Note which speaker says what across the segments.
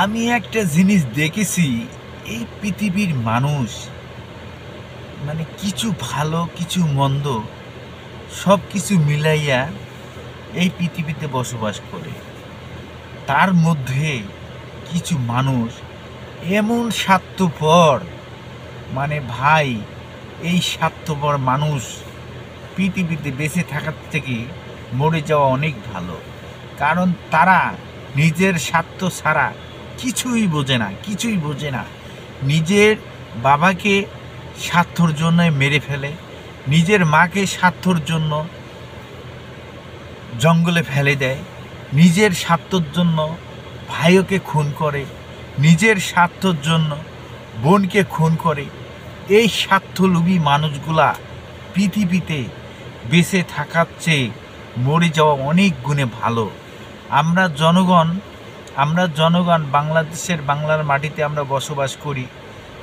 Speaker 1: আমি একটা জিনিস দেখেছি, এই পৃথিবীর মানুষ মানে কিছু ভালো কিছু মন্দ সব কিছু মিলাইয়া এই পৃথিবীতে বসবাস করে। তার মধ্যে কিছু মানুষ এমন স্বার্থপর, মানে ভাই, এই স্বার্থপর মানুষ পৃথিবীতে বেঁচে থাকার থেকে মরে যাওয়া অনেক ভালো। কারণ তারা নিজের স্বার্থ ছাড়া কিছুই বোঝে না, কিছুই বোঝে না। নিজের বাবাকে স্বার্থর জন্য মেরে ফেলে, নিজের মাকে স্বার্থর জন্য জঙ্গলে ফেলে দেয়, নিজের স্বার্থর জন্য ভাইকে খুন করে, নিজের স্বার্থর জন্য বোনকে খুন করে। এই স্বার্থলোভী মানুষগুলা পৃথিবীতে বেঁচে থাকার চেয়ে মরে যাওয়া অনেক গুণে ভালো। আমরা জনগণ বাংলাদেশের বাংলার মাটিতে আমরা বসবাস করি।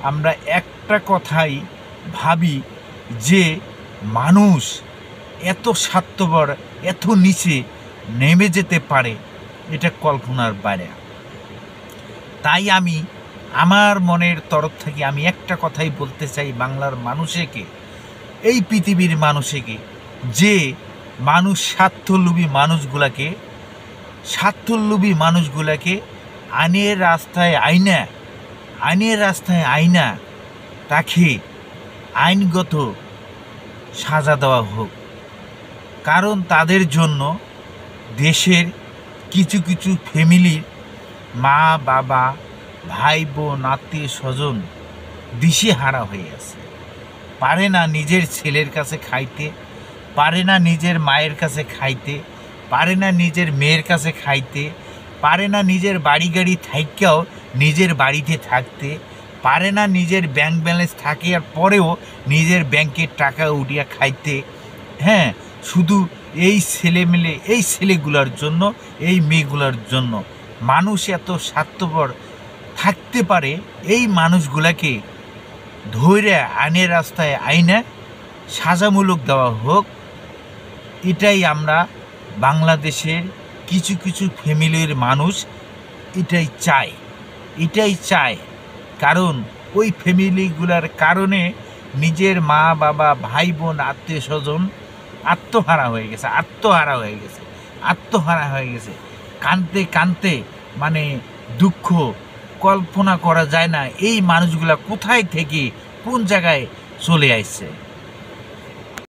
Speaker 1: আমরা একটা কথাই ভাবি যে মানুষ এত স্বার্থপর, এত নিচে নেমে যেতে পারে, এটা কল্পনার বাইরে। তাই আমি আমার মনের তরফ থেকে আমি একটা কথাই বলতে চাই বাংলার মানুষকে, এই পৃথিবীর মানুষকে, যে মানুষ স্বার্থলোভী মানুষগুলাকে আইনের রাস্তায় আইনা তাকে আইনগত সাজা দেওয়া হোক। কারণ তাদের জন্য দেশের কিছু কিছু ফ্যামিলির মা বাবা ভাই বোন আত্মীয় স্বজন দিশেহারা হয়ে আছে, পারে না নিজের ছেলের কাছে খাইতে, পারে না নিজের মায়ের কাছে খাইতে, পারে না নিজের মেয়ের কাছে খাইতে, পারে না নিজের বাড়ি গাড়ি থাইকাও নিজের বাড়িতে থাকতে, পারে না নিজের ব্যাংক ব্যালেন্স থাকে আর পরেও নিজের ব্যাংকের টাকা উঠিয়া খাইতে। হ্যাঁ, শুধু এই ছেলেগুলোর জন্য, এই মেয়েগুলোর জন্য মানুষ এত স্বার্থপর থাকতে পারে। এই মানুষগুলাকে ধরে আইনের রাস্তায় আইনে সাজামূলক দেওয়া হোক। এটাই আমরা বাংলাদেশের কিছু কিছু ফ্যামিলির মানুষ এটাই চায়। কারণ ওই ফ্যামিলিগুলার কারণে নিজের মা বাবা ভাই বোন আত্মীয় স্বজন আত্মহারা হয়ে গেছে। কাঁদতে কাঁদতে মানে দুঃখ কল্পনা করা যায় না এই মানুষগুলা কোথায় থেকে কোন জায়গায় চলে আসছে।